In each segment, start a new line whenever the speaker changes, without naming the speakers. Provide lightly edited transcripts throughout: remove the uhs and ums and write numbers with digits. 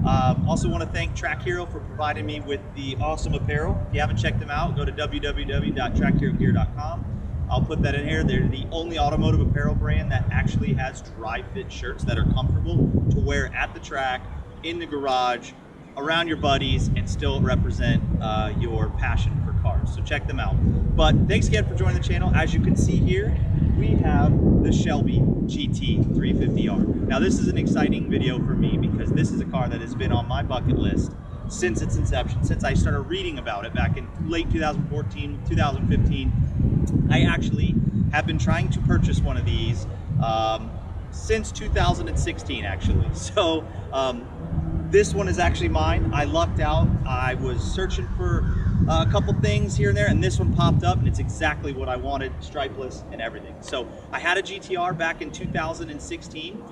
Also want to thank Track Hero for providing me with the awesome apparel. If you haven't checked them out, go to www.trackherogear.com. I'll put that in here. They're the only automotive apparel brand that actually has dry fit shirts that are comfortable to wear at the track, in the garage, around your buddies, and still represent your passion for cars. So check them out. But thanks again for joining the channel. As you can see here, we have the Shelby GT350R. Now this is an exciting video for me because this is a car that has been on my bucket list since its inception, since I started reading about it back in late 2014, 2015. I actually have been trying to purchase one of these since 2016 actually. So this one is actually mine. I lucked out. I was searching for a couple things here and there, and this one popped up, and it's exactly what I wanted, stripeless and everything. So I had a GTR back in 2016.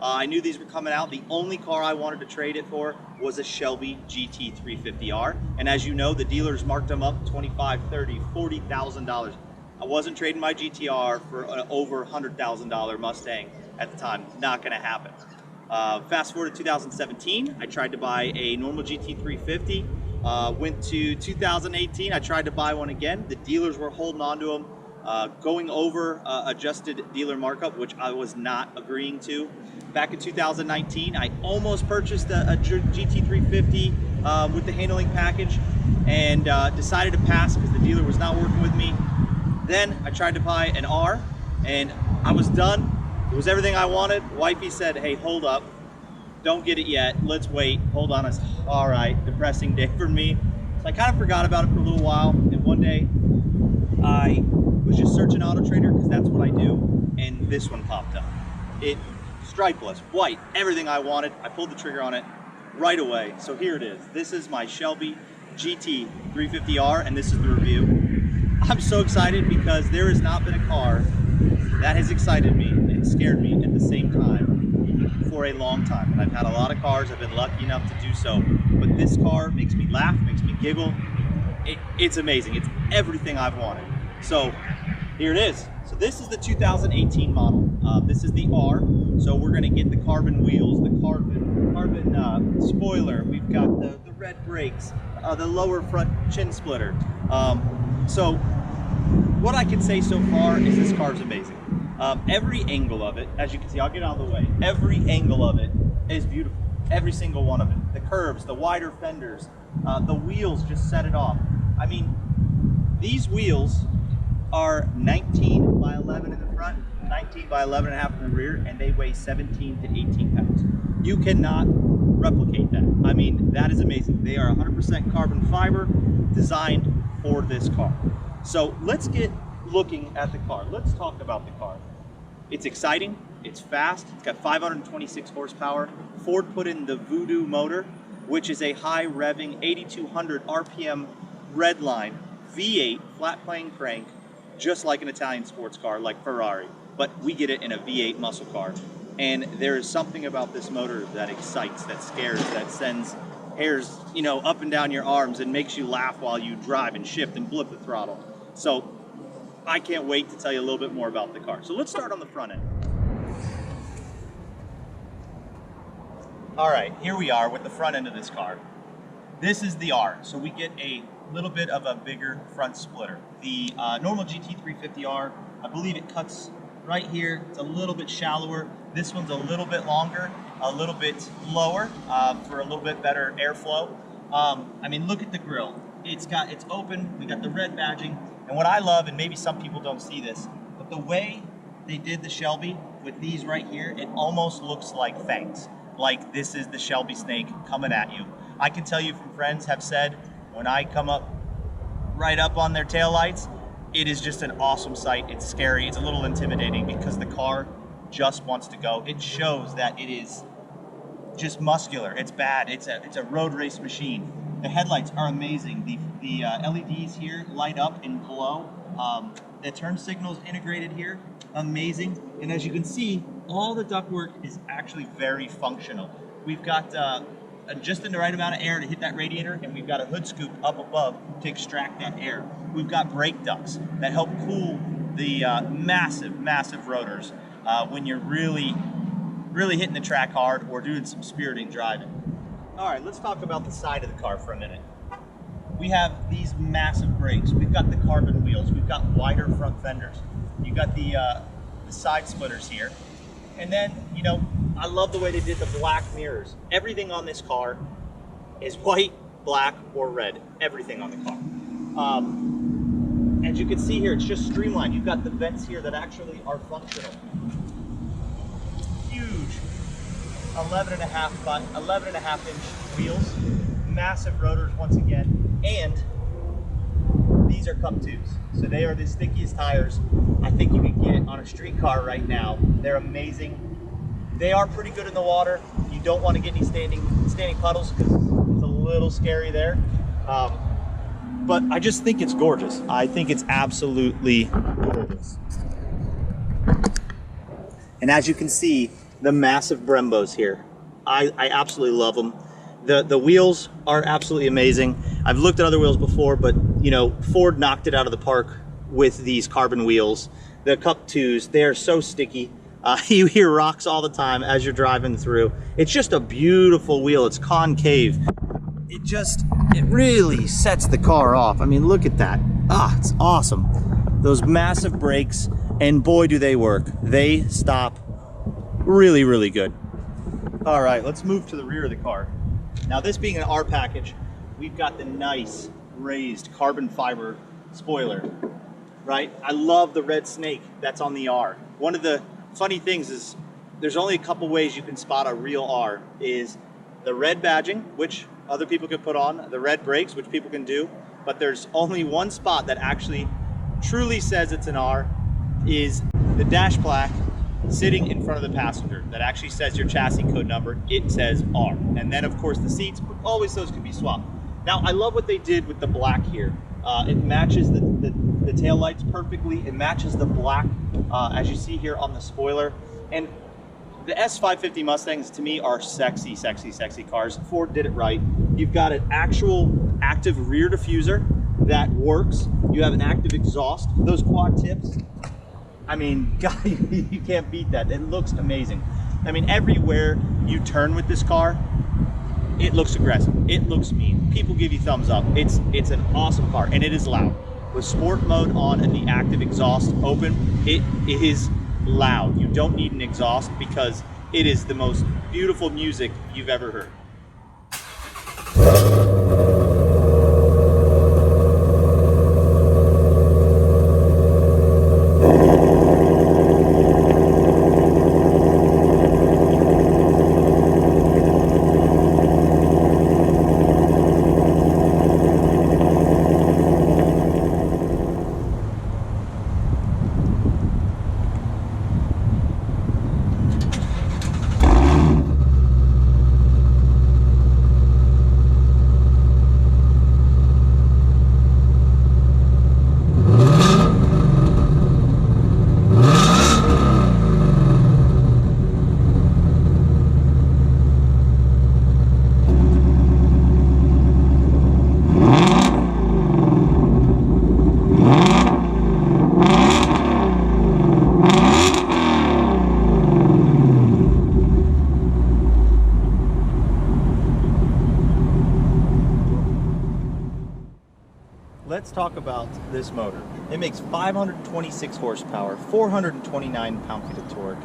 I knew these were coming out. The only car I wanted to trade it for was a Shelby GT350R. And as you know, the dealers marked them up $25,000, $30,000, $40,000. I wasn't trading my GTR for an over $100,000 Mustang at the time. Not gonna happen. Fast forward to 2017, I tried to buy a normal GT350. Went to 2018, I tried to buy one again. The dealers were holding on to them, going over adjusted dealer markup, which I was not agreeing to. Back in 2019, I almost purchased a GT350 with the handling package and decided to pass because the dealer was not working with me. Then I tried to buy an R and I was done. It was everything I wanted. Wifey said, hey, hold up. Don't get it yet. Let's wait. Hold on. All right. Depressing day for me. So I kind of forgot about it for a little while. And one day I was just searching Auto Trader because that's what I do. And this one popped up. It stripeless, white, everything I wanted. I pulled the trigger on it right away. So here it is. This is my Shelby GT350R and this is the review. I'm so excited because there has not been a car that has excited me and scared me at the same time for a long time. And I've had a lot of cars, I've been lucky enough to do so, but this car makes me laugh, makes me giggle. It's amazing, it's everything I've wanted. So here it is. So this is the 2018 model. This is the R. So we're gonna get the carbon wheels, the carbon spoiler. We've got the red brakes, the lower front chin splitter. So what I can say so far is this car is amazing. Every angle of it, as you can see, I'll get out of the way. Every angle of it is beautiful. Every single one of it. The curves, the wider fenders, the wheels just set it off. I mean, these wheels are 19 by 11 in the front, 19 by 11 and a half in the rear, and they weigh 17 to 18 pounds. You cannot replicate that. I mean, that is amazing. They are 100% carbon fiber designed for this car. So let's get looking at the car. Let's talk about the car. It's exciting, it's fast, it's got 526 horsepower. Ford put in the Voodoo motor, which is a high revving 8,200 RPM redline V8 flat plane crank, just like an Italian sports car like Ferrari, but we get it in a V8 muscle car. And there is something about this motor that excites, that scares, that sends hairs, you know, up and down your arms and makes you laugh while you drive and shift and flip the throttle. So I can't wait to tell you a little bit more about the car. So let's start on the front end. All right, here we are with the front end of this car. This is the R, so we get a little bit of a bigger front splitter. The normal GT350R, I believe it cuts right here. It's a little bit shallower. This one's a little bit longer, a little bit lower for a little bit better airflow. I mean, look at the grille. It's open, we got the red badging. And what I love, and maybe some people don't see this, but the way they did the Shelby with these right here, it almost looks like fangs. Like this is the Shelby snake coming at you. I can tell you from friends have said, when I come up right up on their taillights, it is just an awesome sight. It's scary, it's a little intimidating because the car just wants to go. It shows that it is just muscular, it's bad, it's a road race machine. The headlights are amazing. The LEDs here light up and glow. The turn signals integrated here, amazing. And as you can see, all the ductwork is actually very functional. We've got just in the right amount of air to hit that radiator, and we've got a hood scoop up above to extract that air. We've got brake ducts that help cool the massive rotors when you're really really hitting the track hard or doing some spiriting driving. All right, let's talk about the side of the car for a minute. We have these massive brakes. We've got the carbon wheels. We've got wider front fenders. You've got the side splitters here. And then, you know, I love the way they did the black mirrors. Everything on this car is white, black, or red. Everything on the car. As you can see here, it's just streamlined. You've got the vents here that actually are functional. Huge 11.5 inch wheels, massive rotors once again, and these are Cup 2s. So they are the stickiest tires I think you can get on a street car right now. They're amazing. They are pretty good in the water. You don't want to get any standing puddles because it's a little scary there. But I just think it's gorgeous. I think it's absolutely gorgeous. And as you can see, the massive Brembos here. I absolutely love them. The wheels are absolutely amazing. I've looked at other wheels before, but you know, Ford knocked it out of the park with these carbon wheels. The Cup 2s, they are so sticky. You hear rocks all the time as you're driving through. It's just a beautiful wheel. It's concave. It really sets the car off. I mean, look at that. It's awesome. Those massive brakes, and boy, do they work. They stop really, really good. All right, let's move to the rear of the car. Now, this being an R package, we've got the nice raised carbon fiber spoiler, right? I love the red snake that's on the R. One of the funny things is there's only a couple ways you can spot a real R, is the red badging, which other people can put on, the red brakes, which people can do, but there's only one spot that actually truly says it's an R, is the dash plaque sitting in front of the passenger that actually says your chassis code number. It says R. And then of course the seats, always those can be swapped. Now I love what they did with the black here. It matches the tail lights perfectly. It matches the black as you see here on the spoiler. And the S550 Mustangs to me are sexy, sexy, sexy cars. Ford did it right. You've got an actual active rear diffuser that works. You have an active exhaust. Those quad tips, I mean, God, you can't beat that. It looks amazing. I mean, everywhere you turn with this car, it looks aggressive. It looks mean. People give you thumbs up. It's an awesome car, and it is loud. With sport mode on and the active exhaust open, it is loud. You don't need an exhaust because it is the most beautiful music you've ever heard. Let's talk about this motor. It makes 526 horsepower, 429 pound-feet of torque,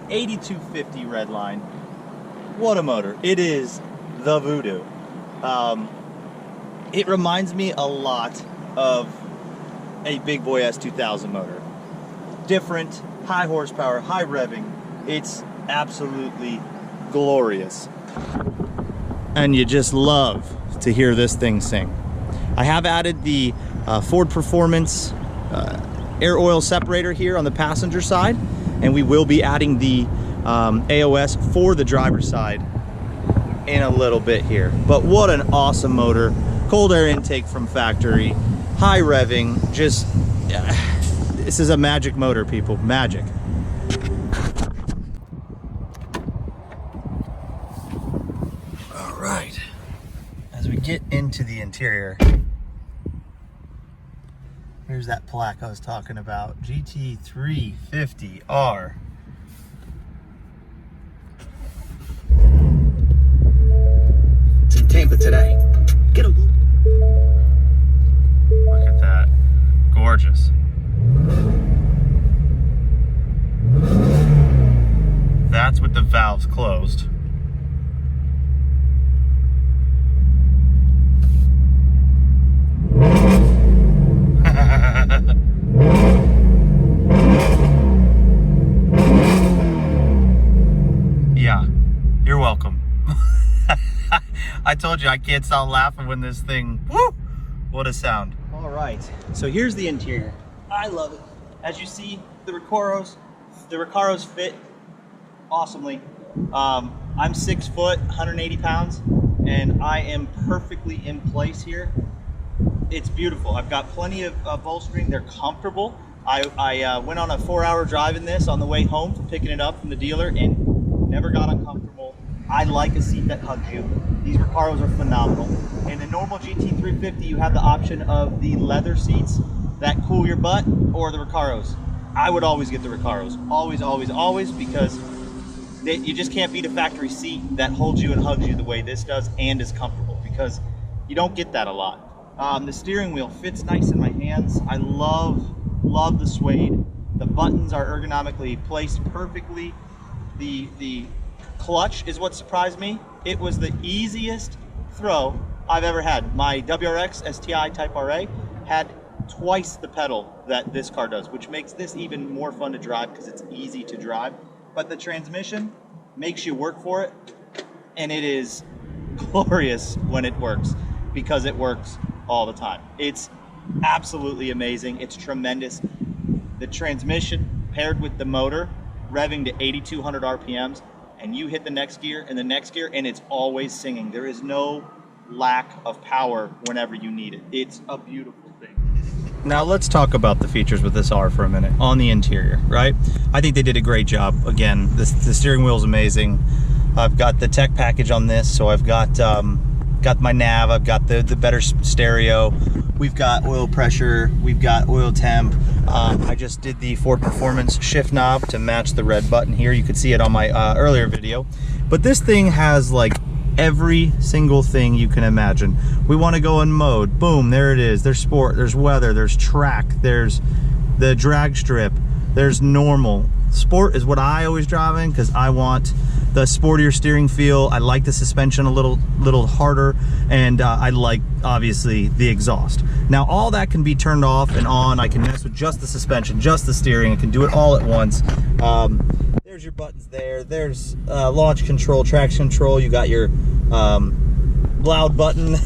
8250 redline. What a motor. It is the voodoo. It reminds me a lot of a big boy S2000 motor. Different, high horsepower, high revving. It's absolutely glorious. And you just love to hear this thing sing. I have added the Ford Performance air oil separator here on the passenger side, and we will be adding the AOS for the driver's side in a little bit here. But what an awesome motor. Cold air intake from factory, high revving, just, this is a magic motor, people, magic. All right, as we get into the interior, here's that plaque I was talking about, GT350R.
Tampa today. Get a look.
Look at that. Gorgeous. That's with the valves closed. Yeah, you're welcome. I told you I can't stop laughing when this thing, woo, what a sound.
All right, so here's the interior. I love it. As you see, the Recaros fit awesomely. I'm 6 foot, 180 pounds, and I am perfectly in place here. It's beautiful. I've got plenty of bolstering. They're comfortable. I went on a 4-hour drive in this on the way home from picking it up from the dealer and never got uncomfortable. I like a seat that hugs you. These Recaros are phenomenal. In the normal GT350, you have the option of the leather seats that cool your butt or the Recaros. I would always get the Recaros. Always, always, always, because you just can't beat a factory seat that holds you and hugs you the way this does and is comfortable, because you don't get that a lot. The steering wheel fits nice in my hands. I love the suede. The buttons are ergonomically placed perfectly. The clutch is what surprised me. It was the easiest throw I've ever had. My WRX STI Type RA had twice the pedal that this car does, which makes this even more fun to drive because it's easy to drive. But the transmission makes you work for it, and it is glorious when it works, because it works all the time. It's absolutely amazing. It's tremendous. The transmission paired with the motor revving to 8,200 RPMs, and you hit the next gear and the next gear, and it's always singing. There is no lack of power whenever you need it. It's a beautiful thing.
Now let's talk about the features with this R for a minute on the interior, right? I think they did a great job. Again, the steering wheel is amazing. I've got the tech package on this, so I've got my nav, I've got the better stereo, we've got oil pressure, we've got oil temp. I just did the Ford Performance shift knob to match the red button here. You could see it on my earlier video. But this thing has like every single thing you can imagine. We want to go in mode, boom, there it is. There's sport, there's weather, there's track, there's the drag strip, there's normal. Sport is what I always drive in because I want the sportier steering feel. I like the suspension a little harder, and I like, obviously, the exhaust. Now all that can be turned off and on. I can mess with just the suspension, just the steering. I can do it all at once. There's your buttons there. There's launch control, traction control. You got your loud button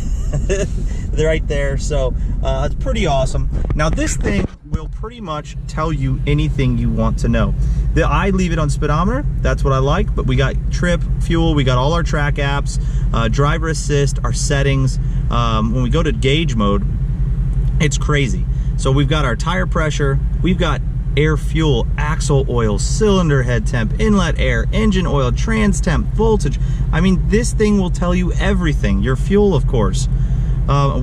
right there. So it's pretty awesome. Now this thing will pretty much tell you anything you want to know. I leave it on speedometer, that's what I like, but we got trip, fuel, we got all our track apps, driver assist, our settings. When we go to gauge mode, it's crazy. So we've got our tire pressure, we've got air fuel, axle oil, cylinder head temp, inlet air, engine oil, trans temp, voltage. I mean, this thing will tell you everything. Your fuel, of course.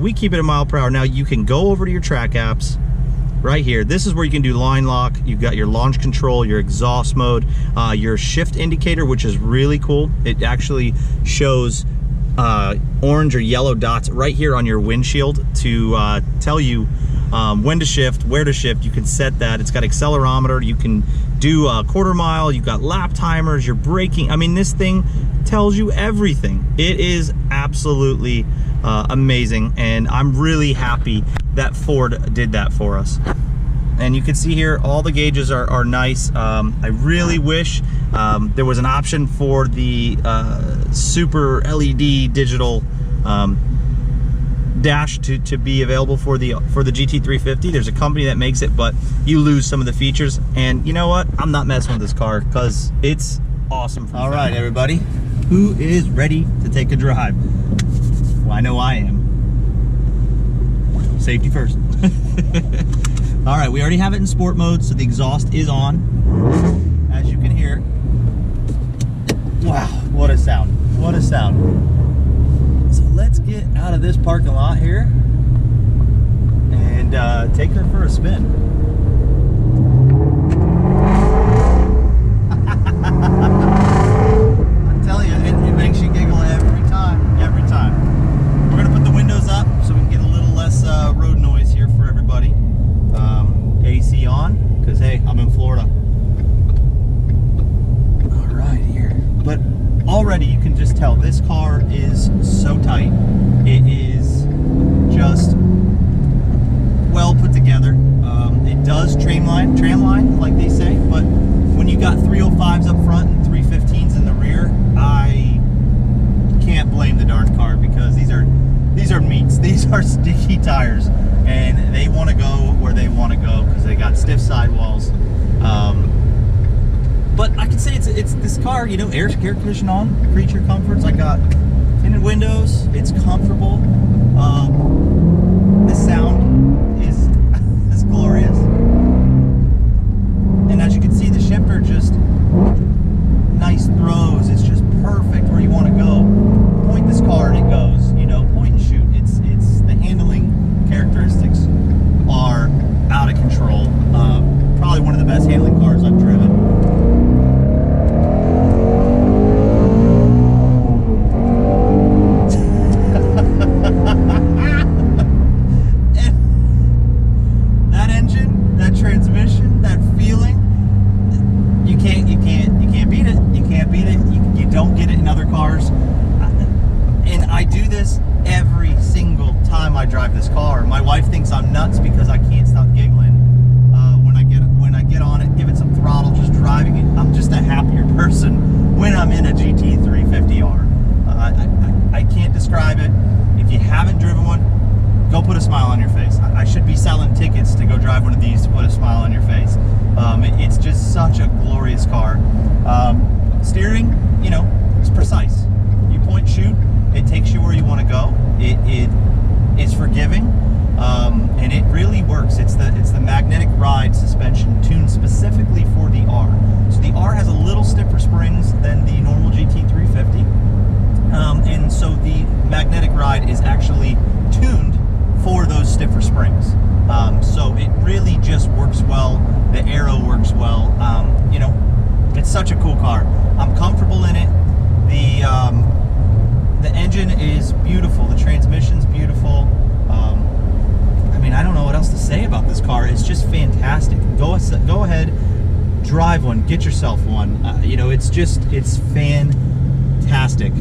We keep it a mile per hour. Now you can go over to your track apps right here. This is where you can do line lock. You've got your launch control, your exhaust mode, your shift indicator, which is really cool. It actually shows orange or yellow dots right here on your windshield to tell you when to shift, where to shift. You can set that. It's got accelerometer. You can do a quarter mile. You've got lap timers, your braking. I mean, this thing tells you everything. It is absolutely amazing, and I'm really happy that Ford did that for us. And you can see here all the gauges are nice. I really wish there was an option for the super LED digital dash to be available for the GT350. There's a company that makes it, but you lose some of the features. And you know what? I'm not messing with this car because it's awesome. All right, everybody, who is ready to take a drive? Well, I know I am. Safety first. All right, we already have it in sport mode, so the exhaust is on, as you can hear. Wow, what a sound, what a sound. So let's get out of this parking lot here and take her for a spin. I'm telling you, it makes you giggle every time, every time. already you can just tell this car is so tight. It is just well put together. It does tramline, like they say, but when you got 305s up front and 315s in the rear, I can't blame the darn car, because these are meats. These are sticky tires, and they want to go where they want to go because they got stiff sidewalls. But I can say it's this car, you know, air conditioning on, creature comforts. I got tinted windows. It's comfortable. The sound is glorious, and as you can see, the shifter just nice throws. It's just perfect where you want to go. Point this car and it goes. You know, point and shoot. It's the handling characteristics are out of control. Probably one of the best handling cars I've driven. That engine, that transmission, that feeling, you can't beat it. You can't beat it. You don't get it in other cars. And I do this every single time I drive this car. My wife thinks I'm nuts because I can't stop giggling when I get on it, give it some throttle, just driving it. I'm just a happier person when I'm in a GT350R. I can't describe it. If you haven't driven one, go put a smile on your face. I should be selling tickets to go drive one of these to put a smile on your face. It's just such a glorious car. Steering, you know, it's precise. You point, shoot, it takes you where you want to go. It is forgiving, and it really works. It's the magnetic ride suspension tuned specifically for the R. So the R has a little stiffer springs than the normal GT350, and so the magnetic ride is actually tuned for those stiffer springs. So it really just works well. The aero works well. You know, it's such a cool car. I'm comfortable in it. The engine is beautiful. The transmission's beautiful. I mean, I don't know what else to say about this car. It's just fantastic. Go ahead, drive one, get yourself one. You know, it's fantastic.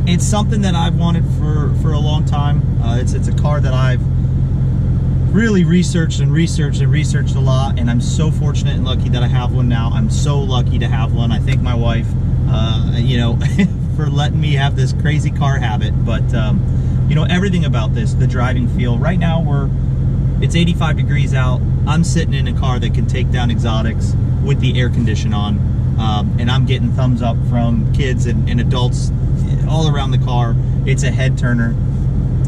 It's something that I've wanted for a long time. It's a car that I've really researched a lot, and I'm so fortunate and lucky that I have one now. I'm so lucky to have one. I thank my wife, you know, for letting me have this crazy car habit. But you know, everything about this, the driving feel. Right now it's 85 degrees out. I'm sitting in a car that can take down exotics with the air condition on, and I'm getting thumbs up from kids and adults all around the car. It's a head turner.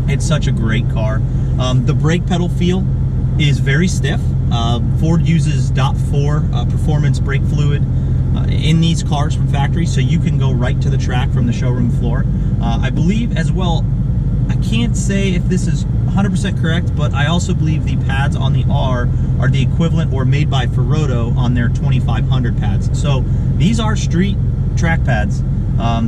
It's such a great car. The brake pedal feel is very stiff. Ford uses DOT4 performance brake fluid in these cars from factory, so you can go right to the track from the showroom floor. I believe as well, I can't say if this is 100% correct, but I also believe the pads on the R are the equivalent or made by Ferodo on their 2500 pads. So these are street track pads.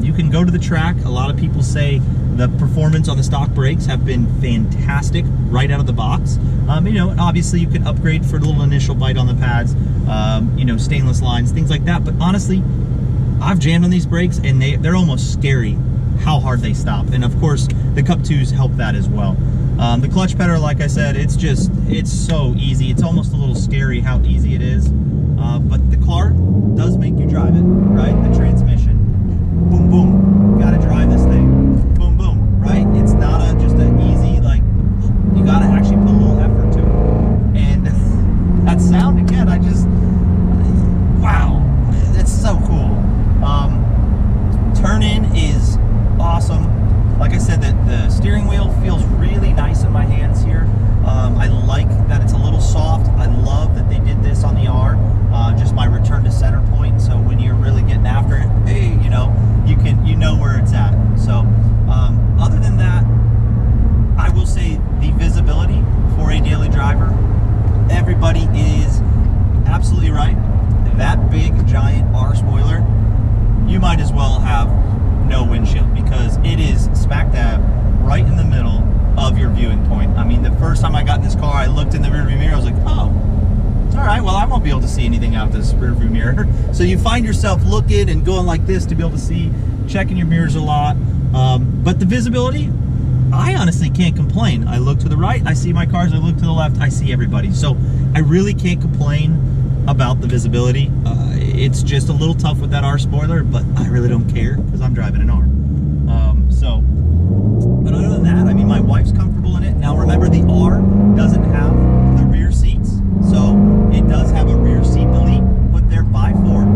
You can go to the track. A lot of people say the performance on the stock brakes have been fantastic right out of the box. You know, obviously you can upgrade for a little initial bite on the pads, you know, stainless lines, things like that. But honestly, I've jammed on these brakes and they're almost scary how hard they stop. And of course, the Cup 2s help that as well. The clutch pedal, like I said, it's so easy. It's almost a little scary how easy it is. But the car does make you drive it, right? The transmission. Boom, boom. Gotta drive this thing. Boom, boom, right? It's not just an easy, like, you gotta actually put a little effort to it. And that sound, again, wow, it's so cool. Turn in is awesome. Like I said, the steering wheel feels really nice in my hands here. I like that it's a little soft. I love that they did this on the R, just my return to center point. So when you're really getting after it, hey, you know, you know where it's at. So other than that, I will say the visibility for a daily driver, everybody is absolutely right. That big giant R spoiler, you might as well have no windshield, because it is smack dab right in the middle of your viewing point. I mean, the first time I got in this car, I looked in the rearview mirror, I was like, oh, all right, well, I'm won't be able to see anything out this rear view mirror. So you find yourself looking and going like this to be able to see, checking your mirrors a lot. But the visibility, I honestly can't complain. I look to the right, I see my cars. I look to the left, I see everybody. So I really can't complain about the visibility. It's just a little tough with that R spoiler, but I really don't care because I'm driving an R. But other than that, I mean, my wife's comfortable in it. Now remember, the R doesn't have the rear seats, so it does have a rear seat delete put there by Ford.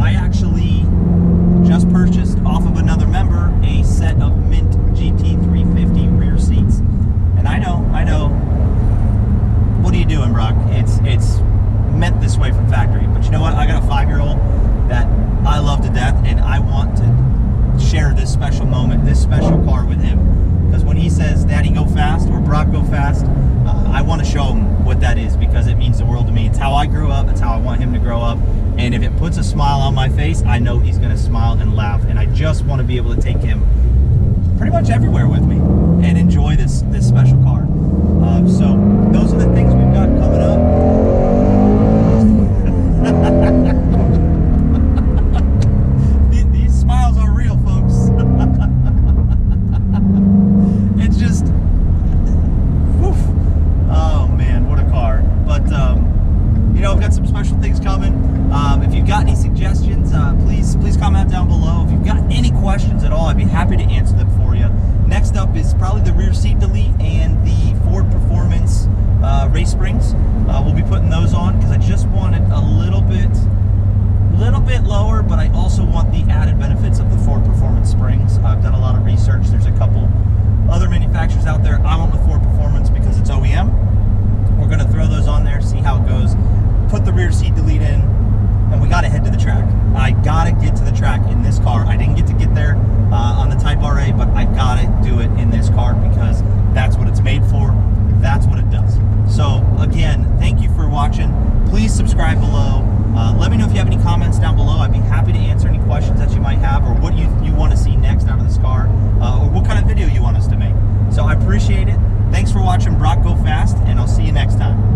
I actually just purchased off of another member a set of Mint GT350 rear seats, and I know. What are you doing, Brock? It's meant this way from factory, but you know what? I got a 5-year-old that I love to death, and I want to share this special moment, this special car with him, because when he says, "Daddy, go fast," or "Brock, go fast," I want to show him what that is, because it means the world to me. It's how I grew up. It's how I want him to grow up. And if it puts a smile on my face, I know he's going to smile and laugh. And I just want to be able to take him pretty much everywhere with me and enjoy this special car. So those are the things we've got coming up. These smiles are real, folks. It's just, woof. Oh man, what a car. But you know, I've got some special things coming. If you've got any suggestions, please comment down below. If you've got any questions at all, I'd be happy to answer them for you. Next up is probably the rear seat delete and the Ford Performance race springs. We'll be putting those on because I just want it a little bit lower, but I also want the added benefits of the Ford Performance springs. I've done a lot of research. There's a couple other manufacturers out there. I went with Ford Performance because it's OEM. We're going to throw those on there, see how it goes, put the rear seat delete in, and we got to head to the track. I got to get to the track in this car. I didn't get to get there on the Type RA, but I got to do it in this car because that's what it's made for. That's what it does. So again, thank you for watching. Please subscribe below. Let me know if you have any comments down below. I'd be happy to answer any questions that you might have, or what you want to see next out of this car, or what kind of video you want us to make. So I appreciate it. Thanks for watching Brock Go Fast, and I'll see you next time.